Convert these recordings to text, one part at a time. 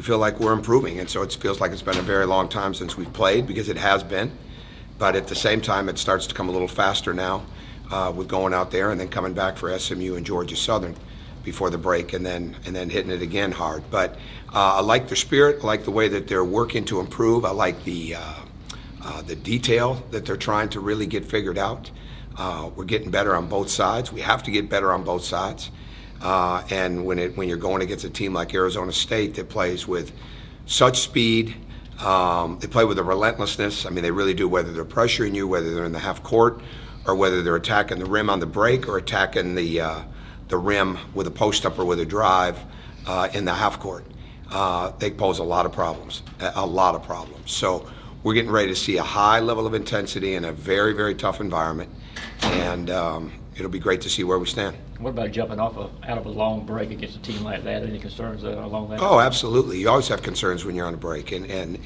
we feel like we're improving. And so it feels like it's been a very long time since we've played, because it has been. But at the same time, it starts to come a little faster now with going out there and then coming back for SMU and Georgia Southern before the break, and then hitting it again hard. But I like their spirit. I like the way that they're working to improve. I like the detail that they're trying to really get figured out. We're getting better on both sides. We have to get better on both sides. And when you're going against a team like Arizona State that plays with such speed, they play with a relentlessness. I mean, they really do, whether they're pressuring you, whether they're in the half court, or whether they're attacking the rim on the break, or attacking the rim with a post-up or with a drive in the half court. They pose a lot of problems, So we're getting ready to see a high level of intensity in a very, very tough environment, and it'll be great to see where we stand. What about jumping out of a long break against a team like that? Any concerns along that? Oh, absolutely. You always have concerns when you're on a break, and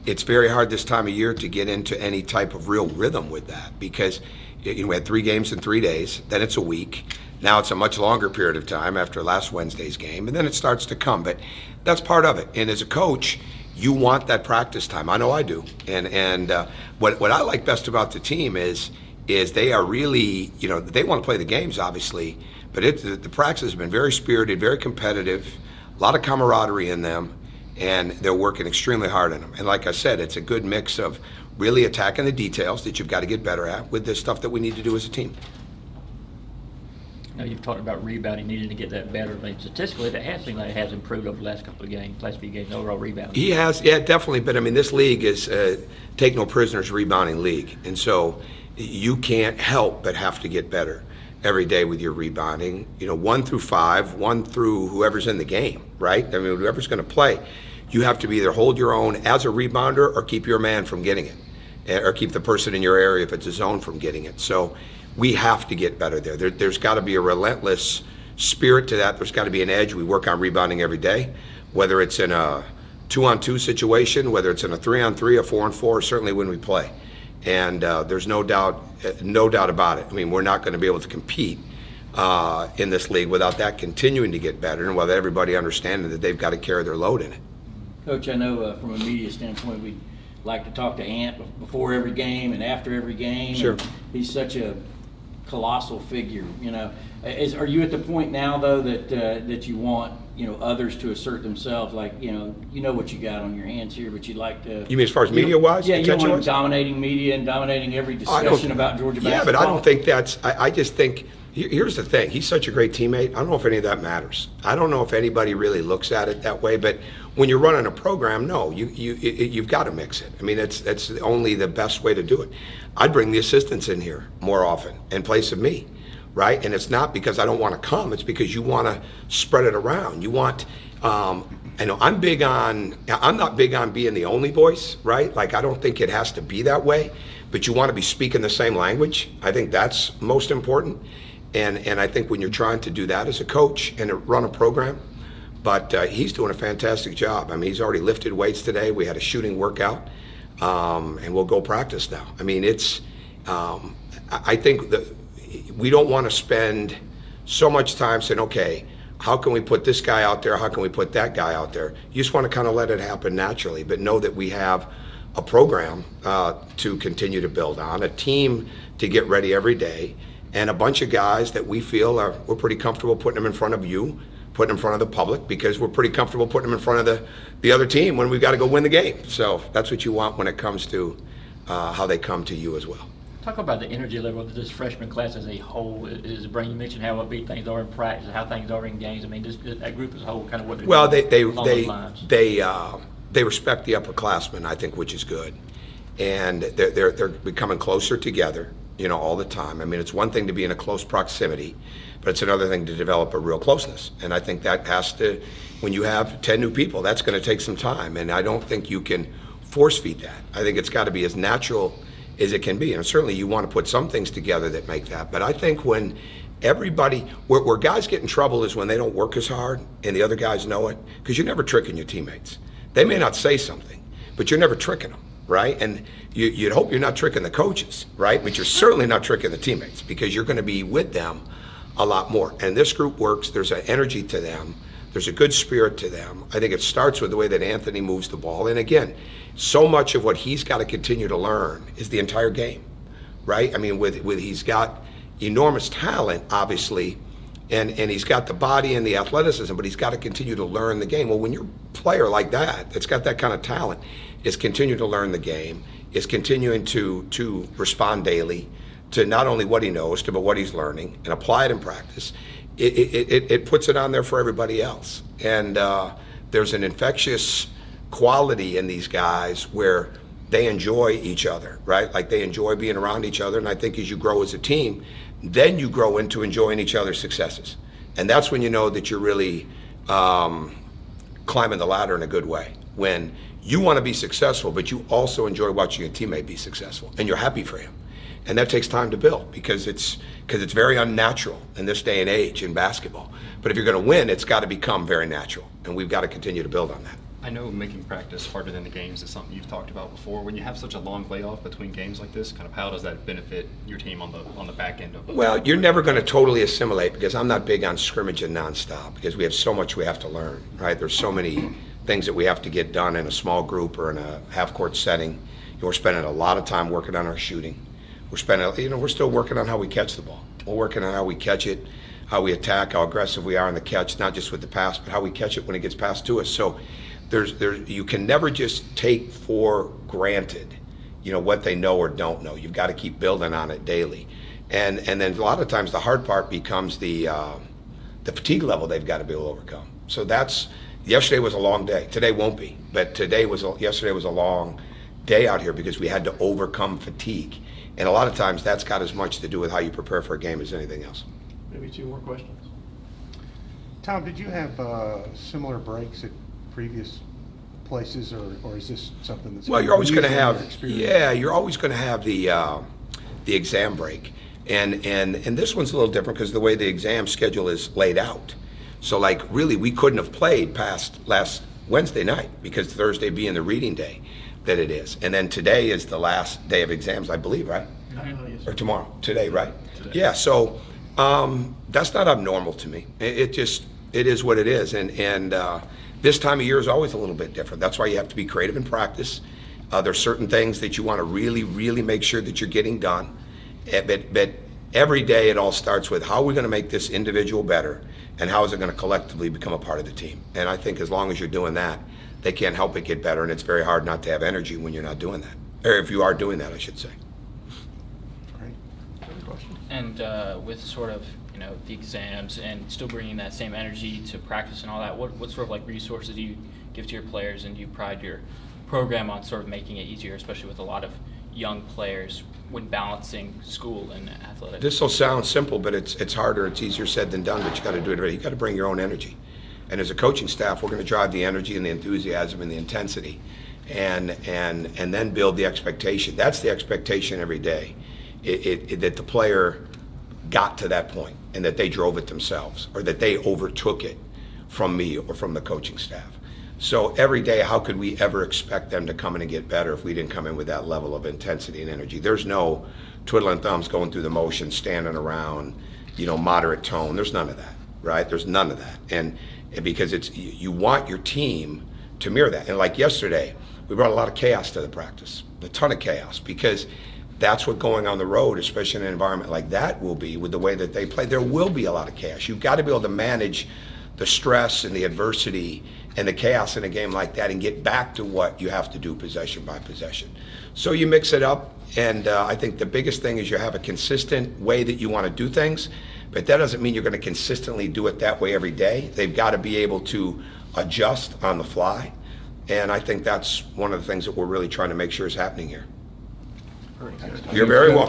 it's very hard this time of year to get into any type of real rhythm with that, because we had 3 games in 3 days, then it's a week. Now it's a much longer period of time after last Wednesday's game, and then it starts to come. But that's part of it. And as a coach, you want that practice time. I know I do. And what I like best about the team is they are really, they want to play the games, obviously, but the practice has been very spirited, very competitive, a lot of camaraderie in them, and they're working extremely hard in them. And like I said, it's a good mix of really attacking the details that you've got to get better at with the stuff that we need to do as a team. Now, you've talked about rebounding, needing to get that better. I mean, statistically, that has seemed like it has improved over the last few games, overall rebounding. He has, yeah, definitely. But I mean, this league is take no prisoners rebounding league, and so you can't help but have to get better every day with your rebounding. 1 through 5, 1 through whoever's in the game, right? I mean, whoever's going to play, you have to either hold your own as a rebounder or keep your man from getting it, or keep the person in your area, if it's a zone, from getting it. So we have to get better there. There's got to be a relentless spirit to that. There's got to be an edge. We work on rebounding every day, whether it's in a 2-on-2 situation, whether it's in a 3-on-3, a 4-on-4, or certainly when we play. And there's no doubt about it. I mean, we're not going to be able to compete in this league without that continuing to get better, and without everybody understanding that they've got to carry their load in it. Coach, I know from a media standpoint, we like to talk to Ant before every game and after every game. Sure. And he's such a colossal figure. Are you at the point now, though, that you want others to assert themselves? Like you know what you got on your hands here, but you'd like to. You mean as far as media-wise? Yeah, you want them dominating media and dominating every discussion about Georgia basketball. Yeah, but I don't think that's. I just think. Here's the thing. He's such a great teammate. I don't know if any of that matters. I don't know if anybody really looks at it that way. But when you're running a program, no, you've got to mix it. I mean, that's only the best way to do it. I'd bring the assistants in here more often in place of me, right? And it's not because I don't want to come. It's because you want to spread it around. You want. I know I'm not big on being the only voice, right? Like, I don't think it has to be that way. But you want to be speaking the same language. I think that's most important. And I think when you're trying to do that as a coach and run a program, but he's doing a fantastic job. I mean, he's already lifted weights today. We had a shooting workout, and we'll go practice now. I mean, I think that we don't want to spend so much time saying, okay, how can we put this guy out there? How can we put that guy out there? You just want to kind of let it happen naturally, but know that we have a program to continue to build on, a team to get ready every day, and a bunch of guys that we feel we're pretty comfortable putting them in front of you, putting them in front of the public, because we're pretty comfortable putting them in front of the other team when we've got to go win the game. So that's what you want when it comes to how they come to you as well. Talk about the energy level of this freshman class as a whole. You mentioned how upbeat things are in practice, how things are in games. I mean, that group as a whole, kind of what they're doing along those lines. They respect the upperclassmen, I think, which is good, and they're becoming closer together. All the time. I mean, it's one thing to be in a close proximity, but it's another thing to develop a real closeness. And I think that has to, when you have 10 new people, that's going to take some time. And I don't think you can force feed that. I think it's got to be as natural as it can be. And certainly you want to put some things together that make that. But I think when everybody, where guys get in trouble is when they don't work as hard and the other guys know it, because you're never tricking your teammates. They may not say something, but you're never tricking them. Right? And you'd hope you're not tricking the coaches, right? But you're certainly not tricking the teammates, because you're going to be with them a lot more. And this group works. There's an energy to them There's a good spirit to them. I think it starts with the way that Anthony moves the ball. And again, so much of what he's got to continue to learn is the entire game, right? I mean, with he's got enormous talent, obviously, and he's got the body and the athleticism, but he's got to continue to learn the game. Well, when you're a player like that's got that kind of talent, is continue to learn the game, is continuing to respond daily to not only what he knows, but what he's learning, and apply it in practice. It puts it on there for everybody else. And there's an infectious quality in these guys where they enjoy each other, right? Like they enjoy being around each other. And I think as you grow as a team, then you grow into enjoying each other's successes. And that's when you know that you're really climbing the ladder in a good way. When you want to be successful, but you also enjoy watching your teammate be successful, and you're happy for him. And that takes time to build because it's very unnatural in this day and age in basketball. But if you're going to win, it's got to become very natural, and we've got to continue to build on that. I know making practice harder than the games is something you've talked about before. When you have such a long layoff between games like this, kind of how does that benefit your team on the back end of it? Well, you're never going to totally assimilate because I'm not big on scrimmaging nonstop because we have so much we have to learn, right? There's so many things that we have to get done in a small group or in a half-court setting. We're spending a lot of time working on our shooting. We're still working on how we catch the ball. We're working on how we catch it, how we attack, how aggressive we are in the catch, not just with the pass, but how we catch it when it gets passed to us. So you can never just take for granted, what they know or don't know. You've got to keep building on it daily. And then a lot of times the hard part becomes the fatigue level they've got to be able to overcome. So yesterday was a long day. Today won't be, but yesterday was a long day out here because we had to overcome fatigue. And a lot of times that's got as much to do with how you prepare for a game as anything else. Maybe two more questions. Tom, did you have similar breaks at previous places, or is this something that's well? You're always going to have, experience? you're always going to have the exam break, and this one's a little different because the way the exam schedule is laid out. So like really, we couldn't have played past last Wednesday night because Thursday being the reading day that it is, and then today is the last day of exams, I believe, right? Yes. Or tomorrow? Today, right? Today. Yeah. So that's not abnormal to me. It is what it is, and this time of year is always a little bit different. That's why you have to be creative in practice. There's certain things that you want to really, really make sure that you're getting done. But every day it all starts with how are we going to make this individual better and how is it going to collectively become a part of the team. And I think as long as you're doing that, they can't help but get better, and it's very hard not to have energy when you're not doing that. Or if you are doing that, I should say. Great. Other questions? And with sort of the exams and still bringing that same energy to practice and all that, what sort of like resources do you give to your players, and do you pride your program on sort of making it easier, especially with a lot of young players when balancing school and athletics? This will sound simple, but it's harder. It's easier said than done, but you got to do it. You got to bring your own energy. And as a coaching staff, we're going to drive the energy and the enthusiasm and the intensity, and then build the expectation. That's the expectation every day, that the player got to that point and that they drove it themselves or that they overtook it from me or from the coaching staff. So every day, how could we ever expect them to come in and get better if we didn't come in with that level of intensity and energy? There's no twiddling thumbs, going through the motions, standing around, moderate tone. There's none of that, right? There's none of that. And because you want your team to mirror that. And like yesterday, we brought a lot of chaos to the practice, a ton of chaos, because that's what going on the road, especially in an environment like that, will be with the way that they play. There will be a lot of chaos. You've got to be able to manage the stress and the adversity and the chaos in a game like that and get back to what you have to do possession by possession. So you mix it up, and I think the biggest thing is you have a consistent way that you want to do things, but that doesn't mean you're going to consistently do it that way every day. They've got to be able to adjust on the fly, and I think that's one of the things that we're really trying to make sure is happening here. All right. You're very welcome.